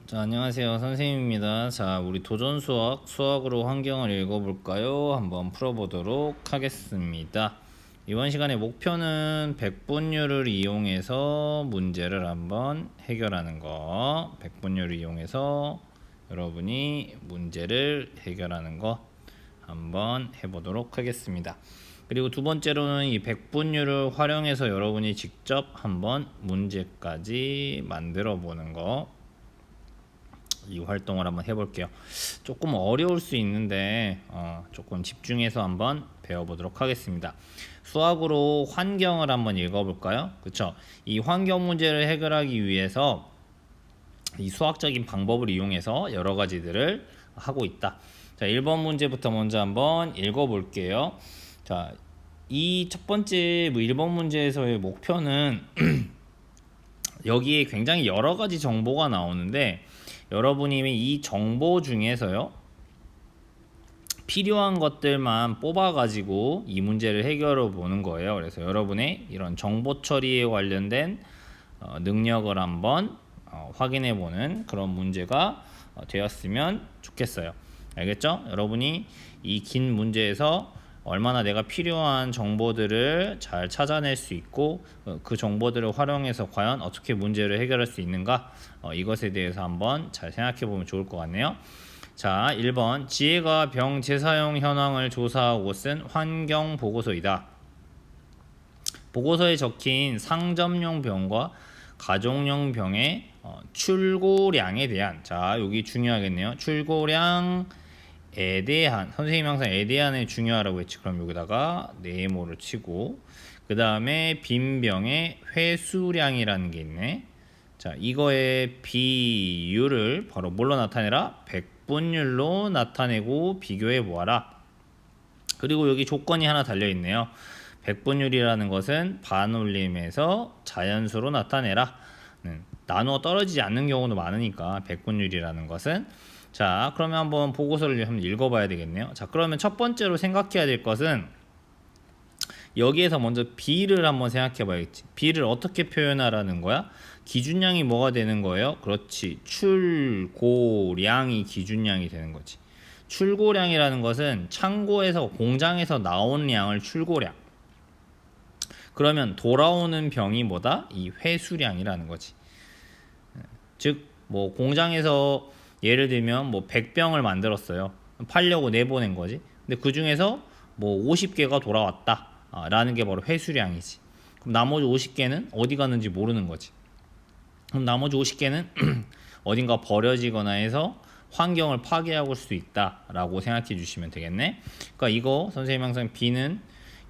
자, 안녕하세요. 선생님입니다. 자, 우리 도전 수학으로 환경을 읽어볼까요? 한번 풀어보도록 하겠습니다. 이번 시간의 목표는 백분율을 이용해서 문제를 한번 해결하는 거. 백분율을 이용해서 여러분이 문제를 해결하는 거 한번 해보도록 하겠습니다. 그리고 두 번째로는 이 백분율을 활용해서 여러분이 직접 한번 문제까지 만들어 보는 거, 이 활동을 한번 해볼게요. 조금 어려울 수 있는데 조금 집중해서 한번 배워보도록 하겠습니다. 수학으로 환경을 한번 읽어볼까요? 그쵸? 이 환경 문제를 해결하기 위해서 이 수학적인 방법을 이용해서 여러 가지들을 하고 있다. 자, 1번 문제부터 먼저 한번 읽어볼게요. 자, 이 첫 번째 1번 문제에서의 목표는 여기에 굉장히 여러 가지 정보가 나오는데, 여러분이 이 정보 중에서요 필요한 것들만 뽑아 가지고 이 문제를 해결해 보는 거예요. 그래서 여러분의 이런 정보 처리에 관련된 능력을 한번 확인해 보는 그런 문제가 되었으면 좋겠어요. 알겠죠? 여러분이 이 긴 문제에서 얼마나 내가 필요한 정보들을 잘 찾아낼 수 있고 그 정보들을 활용해서 과연 어떻게 문제를 해결할 수 있는가, 이것에 대해서 한번 잘 생각해 보면 좋을 것 같네요. 자, 1번 지혜가 병 재사용 현황을 조사하고 쓴 환경 보고서이다. 보고서에 적힌 상점용 병과 가정용 병의 출고량에 대한, 자 여기 중요하겠네요. 출고량에 대한, 선생님 항상 에 대한이 중요하라고 했지. 그럼 여기다가 네모를 치고, 그 다음에 빈 병의 회수량이라는 게 있네. 자, 이거의 비율을 바로 뭘로 나타내라? 백분율로 나타내고 비교해 보아라. 그리고 여기 조건이 하나 달려 있네요. 백분율이라는 것은 반올림에서 자연수로 나타내라. 나누어 떨어지지 않는 경우도 많으니까 백분율이라는 것은. 자, 그러면 한번 보고서를 한번 읽어봐야 되겠네요. 자, 그러면 첫 번째로 생각해야 될 것은 여기에서 먼저 B를 한번 생각해 봐야겠지. B를 어떻게 표현하라는 거야? 기준량이 뭐가 되는 거예요? 그렇지, 출고량이 기준량이 되는 거지. 출고량이라는 것은 창고에서, 공장에서 나온 양을 출고량. 그러면 돌아오는 병이 뭐다? 이 회수량이라는 거지. 즉 뭐 공장에서 예를 들면 뭐 100병을 만들었어요. 팔려고 내보낸 거지. 근데 그 중에서 뭐 50개가 돌아왔다 라는 게 바로 회수량이지. 그럼 나머지 50개는 어디 갔는지 모르는 거지. 그럼 나머지 50개는 어딘가 버려지거나 해서 환경을 파괴하고 수 있다라고 생각해 주시면 되겠네. 그러니까 이거 선생님 항상 B는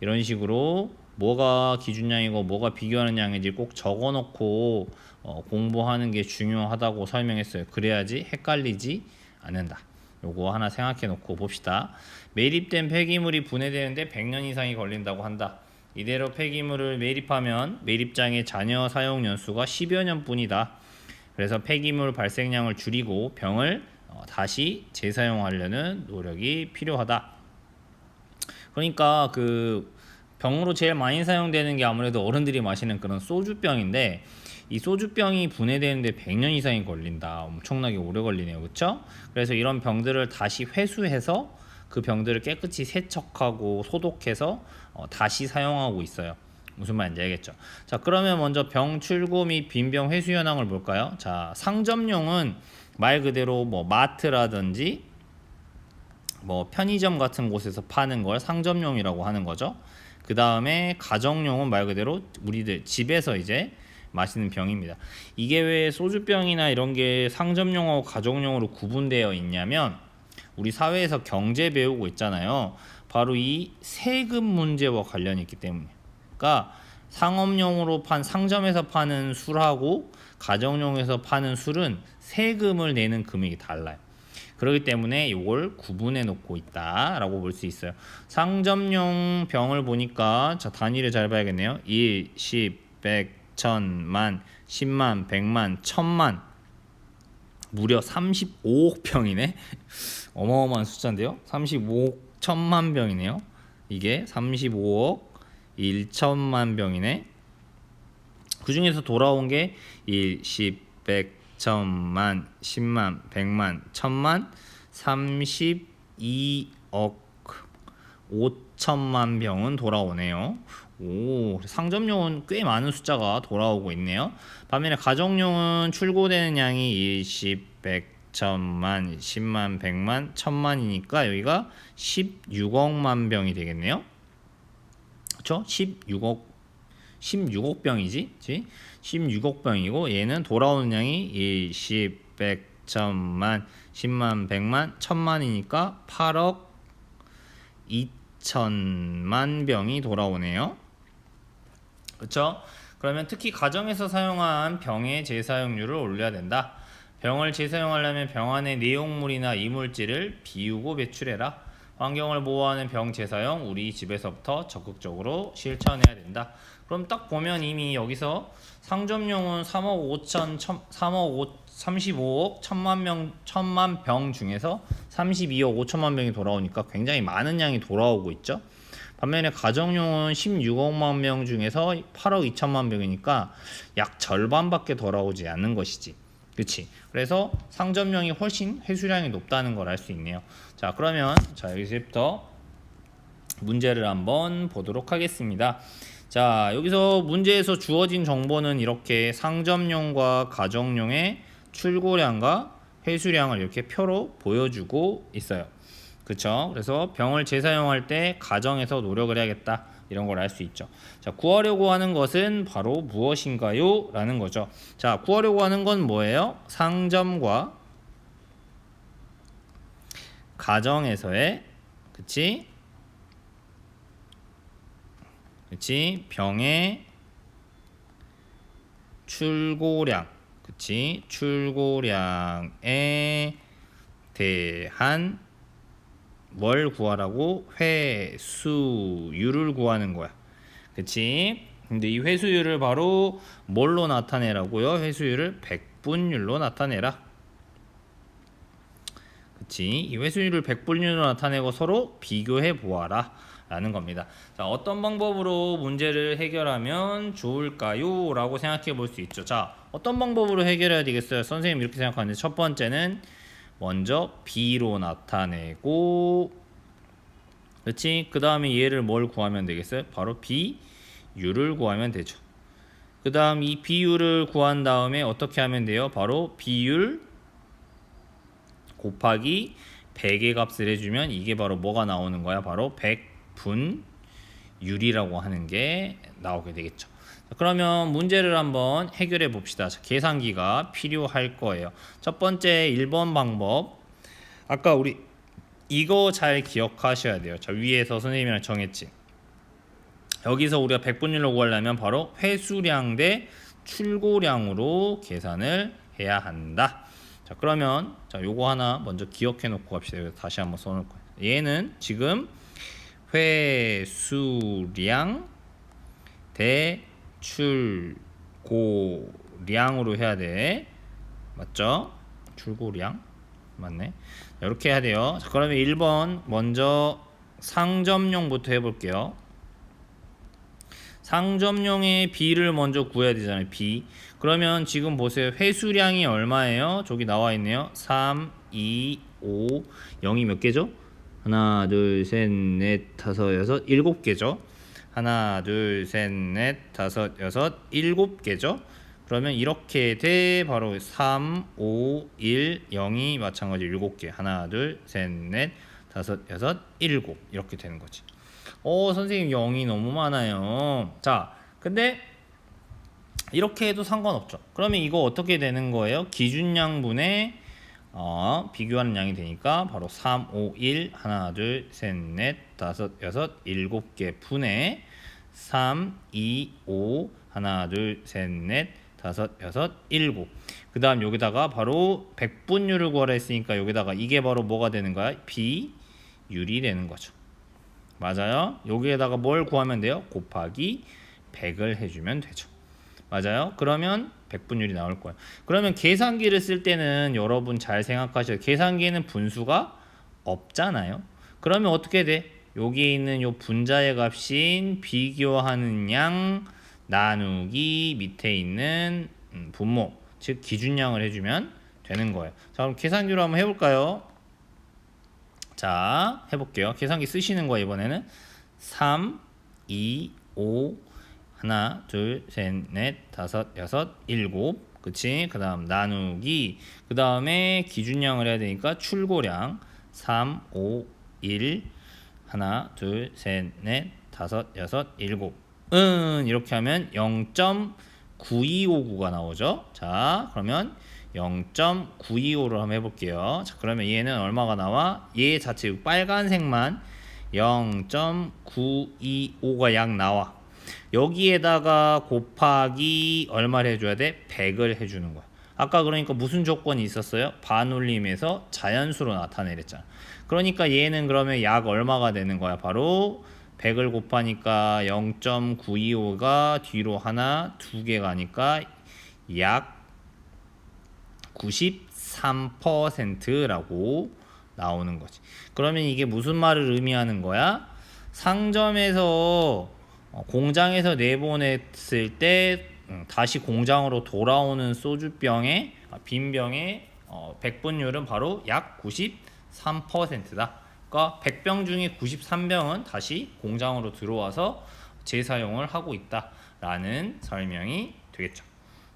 이런 식으로 뭐가 기준량이고 뭐가 비교하는 양인지 꼭 적어놓고 공부하는 게 중요하다고 설명했어요. 그래야지 헷갈리지 않는다. 요거 하나 생각해 놓고 봅시다. 매립된 폐기물이 분해되는데 100년 이상이 걸린다고 한다. 이대로 폐기물을 매립하면 매립장의 잔여 사용 연수가 10여 년 뿐이다. 그래서 폐기물 발생량을 줄이고 병을 다시 재사용하려는 노력이 필요하다. 그러니까 그 병으로 제일 많이 사용되는 게 아무래도 어른들이 마시는 그런 소주병인데, 이 소주병이 분해되는데 100년 이상이 걸린다. 엄청나게 오래 걸리네요. 그렇죠? 그래서 이런 병들을 다시 회수해서 그 병들을 깨끗이 세척하고 소독해서 다시 사용하고 있어요. 무슨 말인지 알겠죠? 자, 그러면 먼저 병 출고 및 빈병 회수 현황을 볼까요? 자, 상점용은 말 그대로 뭐 마트라든지 뭐 편의점 같은 곳에서 파는 걸 상점용이라고 하는 거죠. 그 다음에 가정용은 말 그대로 우리들 집에서 이제 마시는 병입니다. 이게 왜 소주병이나 이런 게 상점용하고 가정용으로 구분되어 있냐면, 우리 사회에서 경제 배우고 있잖아요. 바로 이 세금 문제와 관련이 있기 때문에. 그러니까 상업용으로 상점에서 파는 술하고 가정용에서 파는 술은 세금을 내는 금액이 달라요. 그렇기 때문에 이걸 구분해 놓고 있다라고 볼 수 있어요. 상점용 병을 보니까, 자 단위를 잘 봐야겠네요. 1, 10, 100, 1000만, 10만, 100만, 1000만, 무려 35억 병이네. 어마어마한 숫자인데요. 35억 1000만 병이네요. 이게 35억 1천만 병이네. 그 중에서 돌아온 게 1, 10, 100, 천만, 10만, 100만, 1000만, 32억 5천만 병은 돌아오네요. 오, 상점용은 꽤 많은 숫자가 돌아오고 있네요. 반면에 가정용은 출고되는 양이 20, 100, 1000만, 10만, 100만, 1000만이니까 여기가 16억만 병이 되겠네요. 그렇죠? 16억 병이지? 16억 병이고 얘는 돌아오는 양이 20, 100, 1000만, 10만, 100만, 1000만이니까 8억 2천만 병이 돌아오네요. 그렇죠? 그러면 특히 가정에서 사용한 병의 재사용률을 올려야 된다. 병을 재사용하려면 병 안의 내용물이나 이물질을 비우고 배출해라. 환경을 보호하는 병 재사용 우리 집에서부터 적극적으로 실천해야 된다. 그럼 딱 보면 이미 여기서 상점용은 35억 1000만 병 중에서 32억 5천만 병이 돌아오니까 굉장히 많은 양이 돌아오고 있죠. 반면에 가정용은 16억만 병 중에서 8억 2천만 병이니까 약 절반밖에 돌아오지 않는 것이지. 그렇지. 그래서 상점용이 훨씬 회수량이 높다는 걸 알 수 있네요. 자, 그러면 여기서부터 문제를 한번 보도록 하겠습니다. 자, 여기서 문제에서 주어진 정보는 이렇게 상점용과 가정용의 출고량과 회수량을 이렇게 표로 보여주고 있어요. 그쵸? 그래서 병을 재사용할 때 가정에서 노력을 해야겠다. 이런 걸 알 수 있죠. 자, 구하려고 하는 것은 바로 무엇인가요? 라는 거죠. 자, 구하려고 하는 건 뭐예요? 상점과 가정에서의 그치? 병의 출고량, 그치? 출고량에 대한 뭘 구하라고? 회수율을 구하는 거야. 그치? 근데 이 회수율을 바로 뭘로 나타내라고요? 회수율을 백분율로 나타내라. 그치? 이 회수율을 백분율로 나타내고 서로 비교해 보아라. 라는 겁니다. 자, 어떤 방법으로 문제를 해결하면 좋을까요? 라고 생각해 볼 수 있죠. 자, 어떤 방법으로 해결해야 되겠어요? 선생님 이렇게 생각하는데 첫 번째는 먼저 B로 나타내고 그렇지? 그 다음에 얘를 뭘 구하면 되겠어요? 바로 비율을 구하면 되죠. 그 다음 이 비율을 구한 다음에 어떻게 하면 돼요? 바로 비율 곱하기 100의 값을 해주면 이게 바로 뭐가 나오는 거야? 바로 100분율이라고 하는 게 나오게 되겠죠. 그러면 문제를 한번 해결해 봅시다. 자, 계산기가 필요할 거예요. 첫 번째 1번 방법. 아까 우리 이거 잘 기억하셔야 돼요. 자, 위에서 선생님이랑 정했지. 여기서 우리가 100분율로 구하려면 바로 회수량 대 출고량으로 계산을 해야 한다. 자, 그러면 자, 요거 하나 먼저 기억해 놓고 갑시다. 여기서 다시 한번 써 놓을 거예요. 얘는 지금 회수량 대 출고량으로 해야 돼. 맞죠? 출고량 맞네. 이렇게 해야 돼요. 자, 그러면 1번 먼저 상점용부터 해볼게요. 상점용의 B를 먼저 구해야 되잖아요. B. 그러면 지금 보세요. 회수량이 얼마예요? 저기 나와 있네요. 3, 2, 5, 0이 몇 개죠? 하나, 둘, 셋, 넷, 다섯, 여섯, 7개죠. 하나, 둘, 셋, 넷, 다섯, 여섯, 7개죠. 그러면 이렇게 돼. 바로 3, 5, 1, 0이 마찬가지 7개. 하나, 둘, 셋, 넷, 다섯, 여섯, 7 이렇게 되는 거지. 선생님 0이 너무 많아요. 자, 근데 이렇게 해도 상관없죠. 그러면 이거 어떻게 되는 거예요? 기준양분의 비교하는 양이 되니까 바로 3, 5, 1 하나, 둘, 셋, 넷, 다섯, 여섯, 7개 분의 3, 2, 5 하나, 둘, 셋, 넷, 다섯, 여섯, 7. 그 다음 여기다가 바로 백분율을 구하라 했으니까 여기다가 이게 바로 뭐가 되는 거야? 비율이 되는 거죠. 맞아요? 여기에다가 뭘 구하면 돼요? 곱하기 100을 해주면 되죠. 맞아요? 그러면 백분율이 나올 거예요. 그러면 계산기를 쓸 때는 여러분 잘 생각하셔야 돼요. 계산기에는 분수가 없잖아요. 그러면 어떻게 돼? 여기에 있는 요 분자의 값인 비교하는 양 나누기 밑에 있는 분모 즉 기준량을 해주면 되는 거예요. 자, 그럼 계산기로 한번 해볼까요? 자, 해볼게요. 계산기 쓰시는 거예요. 이번에는 3, 2, 5 하나, 둘, 셋, 넷, 다섯, 여섯, 일곱. 그치? 그 다음 나누기. 그 다음에 기준량을 해야 되니까 출고량 3, 5, 1 하나, 둘, 셋, 넷, 다섯, 여섯, 일곱. 이렇게 하면 0.9259가 나오죠. 자, 그러면 0.925를 한번 해볼게요. 자, 그러면 얘는 얼마가 나와? 얘 자체 빨간색만 0.925가 약 나와. 여기에다가 곱하기 얼마를 해줘야 돼? 100을 해주는 거야. 아까 그러니까 무슨 조건이 있었어요? 반올림에서 자연수로 나타내랬잖아. 그러니까 얘는 그러면 약 얼마가 되는 거야? 바로 100을 곱하니까 0.925가 뒤로 하나, 두 개 가니까 약 93%라고 나오는 거지. 그러면 이게 무슨 말을 의미하는 거야? 상점에서 공장에서 내보냈을 때 다시 공장으로 돌아오는 소주병의 빈 병의 백분율은 바로 약 93%다. 그러니까 100병 중에 93병은 다시 공장으로 들어와서 재사용을 하고 있다라는 설명이 되겠죠.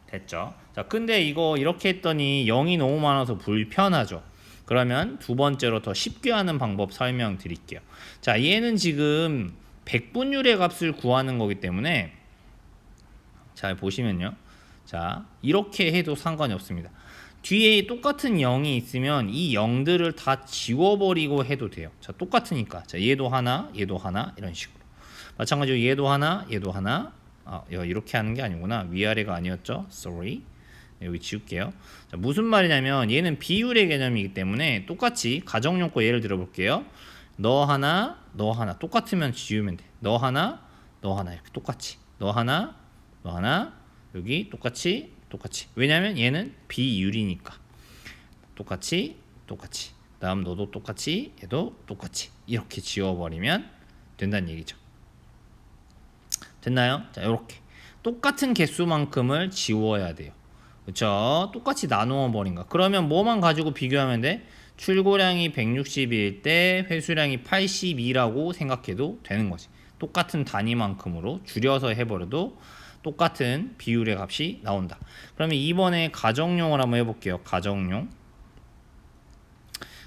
됐죠? 자, 근데 이거 이렇게 했더니 0이 너무 많아서 불편하죠. 그러면 두 번째로 더 쉽게 하는 방법 설명드릴게요. 자, 얘는 지금 백분율의 값을 구하는 거기 때문에 잘 보시면요. 자, 이렇게 해도 상관이 없습니다. 뒤에 똑같은 0이 있으면 이 0들을 다 지워버리고 해도 돼요. 자, 똑같으니까. 자, 얘도 하나, 얘도 하나 이런 식으로. 마찬가지로 얘도 하나, 얘도 하나. 이렇게 하는 게 아니구나. 위아래가 아니었죠. Sorry. 여기 지울게요. 자, 무슨 말이냐면 얘는 비율의 개념이기 때문에 똑같이 가정용 거 예를 들어 볼게요. 너 하나, 너 하나. 똑같으면 지우면 돼. 너 하나, 너 하나 이렇게 똑같이. 너 하나, 너 하나. 여기 똑같이, 똑같이. 왜냐면 얘는 비율이니까. 똑같이, 똑같이. 다음 너도 똑같이, 얘도 똑같이. 이렇게 지워버리면 된다는 얘기죠. 됐나요? 자, 이렇게 똑같은 개수만큼을 지워야 돼요. 그렇죠? 똑같이 나누어 버린 거. 그러면 뭐만 가지고 비교하면 돼? 출고량이 160일 때 회수량이 82라고 생각해도 되는 거지. 똑같은 단위만큼으로 줄여서 해버려도 똑같은 비율의 값이 나온다. 그러면 이번에 가정용을 한번 해볼게요. 가정용.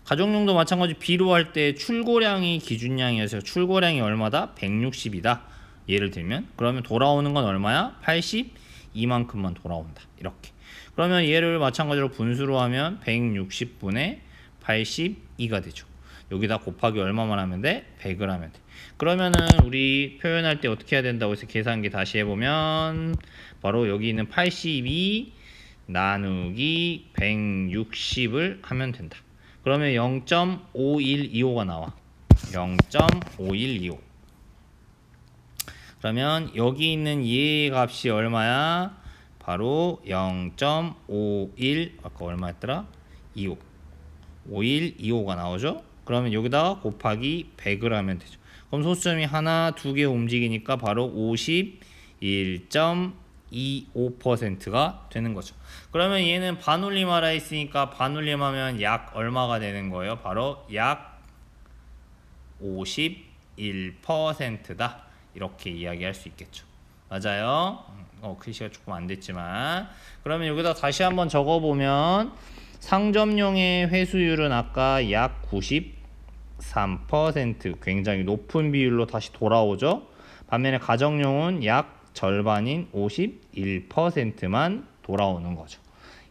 가정용도 마찬가지 비료할 때 출고량이 기준량이어서 출고량이 얼마다? 160이다. 예를 들면 그러면 돌아오는 건 얼마야? 82만큼만 돌아온다. 이렇게. 그러면 얘를 마찬가지로 분수로 하면 160분의 82가 되죠. 여기다 곱하기 얼마만 하면 돼? 100을 하면 돼. 그러면은 우리 표현할 때 어떻게 해야 된다고 해서 계산기 다시 해보면 바로 여기 있는 82 나누기 160을 하면 된다. 그러면 0.5125가 나와. 0.5125. 그러면 여기 있는 얘 값이 얼마야? 바로 0.51 아까 얼마였더라? 25. 5125가 나오죠? 그러면 여기다가 곱하기 100을 하면 되죠. 그럼 소수점이 하나, 두 개 움직이니까 바로 51.25%가 되는 거죠. 그러면 얘는 반올림하라 했으니까 반올림하면 약 얼마가 되는 거예요? 바로 약 51%다. 이렇게 이야기할 수 있겠죠. 맞아요? 글씨가 조금 안 됐지만 그러면 여기다 다시 한번 적어보면 상점용의 회수율은 아까 약 93% 굉장히 높은 비율로 다시 돌아오죠. 반면에 가정용은 약 절반인 51%만 돌아오는 거죠.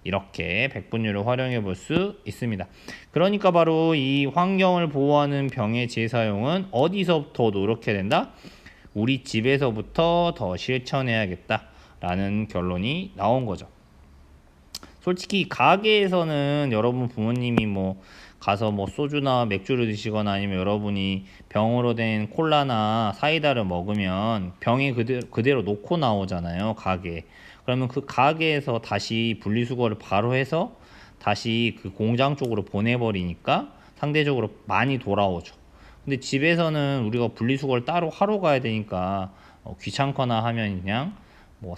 이렇게 백분율을 활용해 볼 수 있습니다. 그러니까 바로 이 환경을 보호하는 병의 재사용은 어디서부터 노력해야 된다? 우리 집에서부터 더 실천해야겠다라는 결론이 나온 거죠. 솔직히 가게에서는 여러분 부모님이 가서 소주나 맥주를 드시거나 아니면 여러분이 병으로 된 콜라나 사이다를 먹으면 병에 그대로 놓고 나오잖아요. 가게. 그러면 그 가게에서 다시 분리수거를 바로 해서 다시 그 공장 쪽으로 보내버리니까 상대적으로 많이 돌아오죠. 근데 집에서는 우리가 분리수거를 따로 하러 가야 되니까 귀찮거나 하면 그냥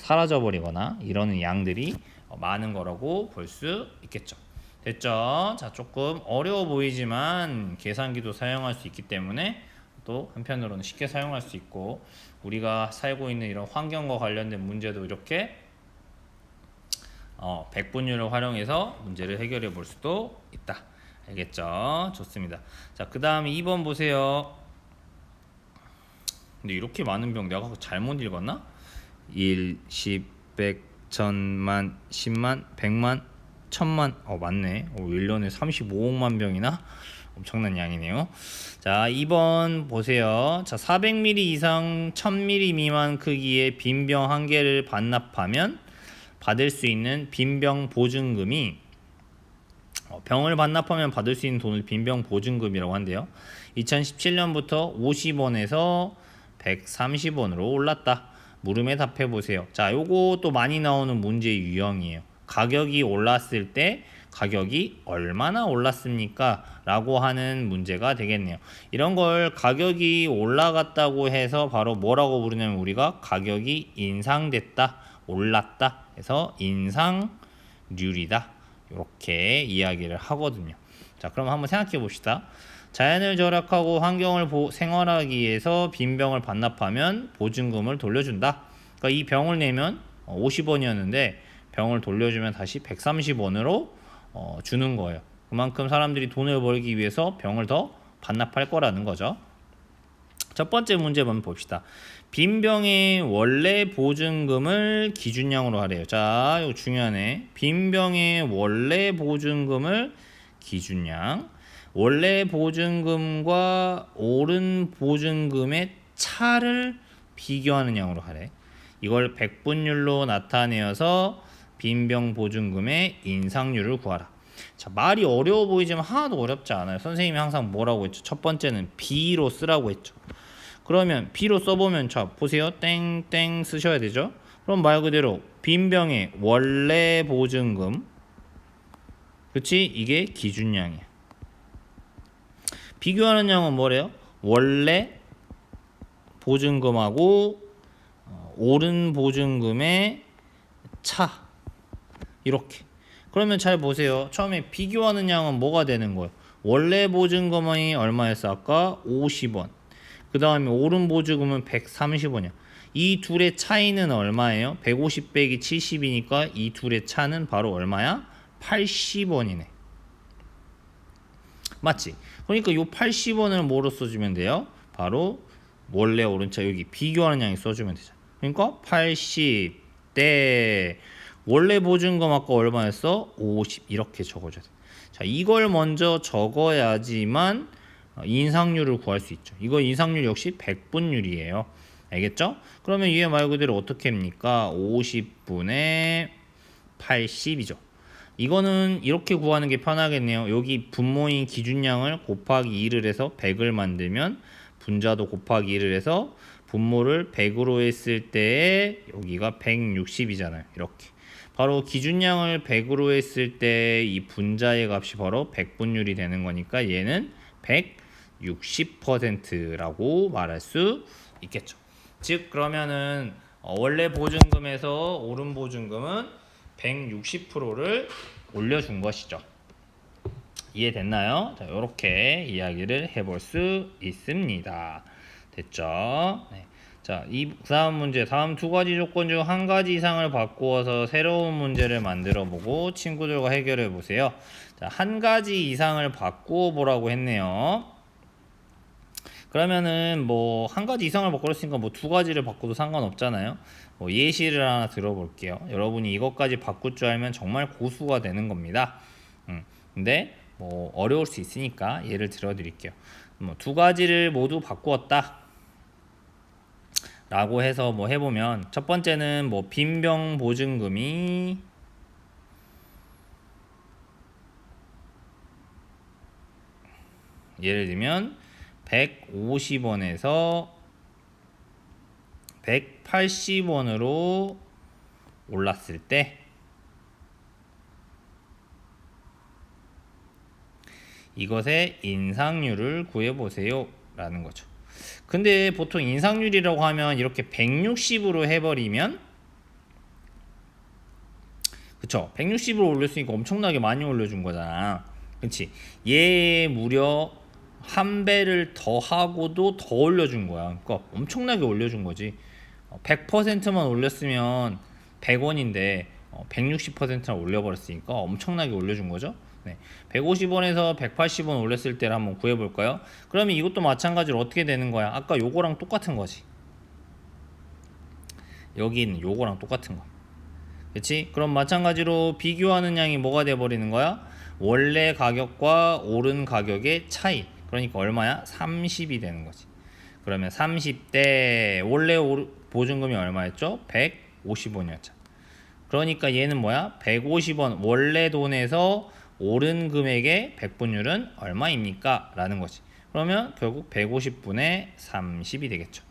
사라져 버리거나 이러는 양들이 많은 거라고 볼 수 있겠죠. 됐죠? 자, 조금 어려워 보이지만 계산기도 사용할 수 있기 때문에 또 한편으로는 쉽게 사용할 수 있고, 우리가 살고 있는 이런 환경과 관련된 문제도 이렇게 백분율을 활용해서 문제를 해결해 볼 수도 있다. 알겠죠? 좋습니다. 자, 그 다음 2번 보세요. 근데 이렇게 많은 병 내가 잘못 읽었나? 1, 10, 100, 1000만, 10만, 100만, 1000만. 맞네. 1년에 35억만 병이나? 엄청난 양이네요. 자, 2번 보세요. 자, 400ml 이상 1000ml 미만 크기의 빈병 한 개를 반납하면 받을 수 있는 빈병 보증금이, 병을 반납하면 받을 수 있는 돈을 빈병 보증금이라고 한대요. 2017년부터 50원에서 130원으로 올랐다. 물음에 답해 보세요. 자, 요거 또 많이 나오는 문제 유형이에요. 가격이 올랐을 때 가격이 얼마나 올랐습니까? 라고 하는 문제가 되겠네요. 이런 걸 가격이 올라갔다고 해서 바로 뭐라고 부르냐면, 우리가 가격이 인상됐다, 올랐다 해서 인상률이다, 이렇게 이야기를 하거든요. 자, 그럼 한번 생각해 봅시다. 자연을 절약하고 환경을 생활하기 위해서 빈병을 반납하면 보증금을 돌려준다. 그러니까 이 병을 내면 50원이었는데 병을 돌려주면 다시 130원으로 주는 거예요. 그만큼 사람들이 돈을 벌기 위해서 병을 더 반납할 거라는 거죠. 첫 번째 문제 한번 봅시다. 빈병의 원래 보증금을 기준량으로 하래요. 자, 이거 중요하네. 빈병의 원래 보증금을 기준량. 원래 보증금과 오른 보증금의 차를 비교하는 양으로 하래. 이걸 백분율로 나타내어서 빈병 보증금의 인상률을 구하라. 자, 말이 어려워 보이지만 하나도 어렵지 않아요. 선생님이 항상 뭐라고 했죠? 첫 번째는 B로 쓰라고 했죠. 그러면 B로 써보면, 자, 보세요. 땡땡 쓰셔야 되죠. 그럼 말 그대로 빈병의 원래 보증금, 그치? 이게 기준량이야. 비교하는 양은 뭐래요? 원래 보증금하고 오른 보증금의 차, 이렇게. 그러면 잘 보세요. 처음에 비교하는 양은 뭐가 되는 거예요? 원래 보증금이 얼마였어? 아까 50원. 그 다음에 오른 보증금은 130원이야. 이 둘의 차이는 얼마예요? 150 빼기 70이니까 이 둘의 차는 바로 얼마야? 80원이네. 맞지? 그러니까 요 80원을 뭐로 써주면 돼요? 바로 원래 오른차 여기 비교하는 양이 써주면 되잖아. 그러니까 80 대 원래 보증금 아까 얼마였어? 50 이렇게 적어줘야 돼. 자, 이걸 먼저 적어야지만 인상률을 구할 수 있죠. 이거 인상률 역시 백분율이에요. 알겠죠? 그러면 이게 말 그대로 어떻게 합니까? 50분의 80이죠. 이거는 이렇게 구하는 게 편하겠네요. 여기 분모인 기준량을 곱하기 2를 해서 100을 만들면 분자도 곱하기 2를 해서 분모를 100으로 했을 때 여기가 160이잖아요. 이렇게. 바로 기준량을 100으로 했을 때 이 분자의 값이 바로 백분율이 되는 거니까 얘는 160%라고 말할 수 있겠죠. 즉 그러면은 원래 보증금에서 오른 보증금은 160%를 올려준 것이죠. 이해됐나요? 자, 이렇게 이야기를 해볼 수 있습니다. 됐죠? 네. 자, 다음 문제. 다음 두 가지 조건 중 한 가지 이상을 바꾸어서 새로운 문제를 만들어 보고 친구들과 해결해 보세요. 자, 한 가지 이상을 바꾸어 보라고 했네요. 그러면은 뭐 한 가지 이상을 바꾸었으니까 뭐 두 가지를 바꿔도 상관없잖아요. 뭐 예시를 하나 들어볼게요. 여러분이 이것까지 바꿀 줄 알면 정말 고수가 되는 겁니다. 근데 뭐 어려울 수 있으니까 예를 들어 드릴게요. 뭐 두 가지를 모두 바꾸었다 라고 해서 뭐 해보면, 첫 번째는 뭐 빈병 보증금이 예를 들면 150원에서 180원으로 올랐을 때 이것의 인상률을 구해보세요 라는 거죠. 근데 보통 인상률이라고 하면 이렇게 160으로 해버리면, 그쵸? 160으로 올렸으니까 엄청나게 많이 올려준 거잖아. 그치? 얘 무려 한 배를 더 하고도 더 올려준 거야. 그러니까 엄청나게 올려준 거지. 100%만 올렸으면 100원인데 160%나 올려버렸으니까 엄청나게 올려준 거죠. 네. 150원에서 180원 올렸을 때를 한번 구해볼까요? 그러면 이것도 마찬가지로 어떻게 되는 거야? 아까 요거랑 똑같은 거지. 여기 있는 요거랑 똑같은 거. 그치? 그럼 마찬가지로 비교하는 양이 뭐가 돼버리는 거야? 원래 가격과 오른 가격의 차이. 그러니까 얼마야? 30이 되는 거지. 그러면 30대 원래 보증금이 얼마였죠? 150원이었죠. 그러니까 얘는 뭐야? 150원 원래 돈에서 오른 금액의 백분율은 얼마입니까? 라는 거지. 그러면 결국 150분의 30이 되겠죠.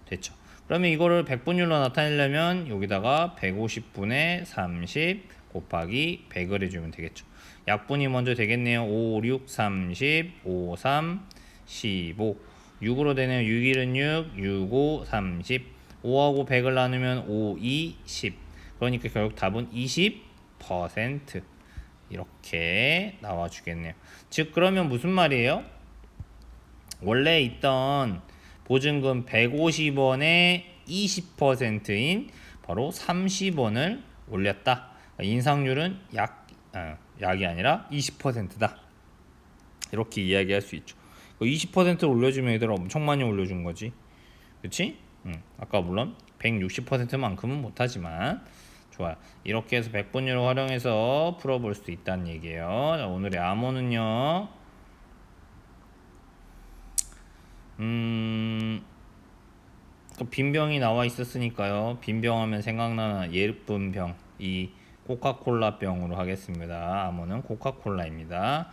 됐죠. 그러면 이거를 백분율로 나타내려면 여기다가 150분의 30 곱하기 100을 해주면 되겠죠. 약분이 먼저 되겠네요. 5, 6, 30, 5, 3, 15 6으로 되네요. 6, 1은 6, 6, 5, 30 5하고 100을 나누면 5, 2, 10 그러니까 결국 답은 20% 이렇게 나와주겠네요. 즉 그러면 무슨 말이에요? 원래 있던 보증금 150원의 20%인 바로 30원을 올렸다. 인상률은 약이 아니라 20%다. 이렇게 이야기할 수 있죠. 20%를 올려주면 얘들아 엄청 많이 올려준 거지. 그치? 아까 물론 160%만큼은 못하지만 좋아요. 이렇게 해서 백분율을 활용해서 풀어볼 수 있다는 얘기예요. 자, 오늘의 암호는요. 빈병이 나와 있었으니까요. 빈병하면 생각나는 예쁜 병, 이 코카콜라 병으로 하겠습니다. 암호는 코카콜라입니다.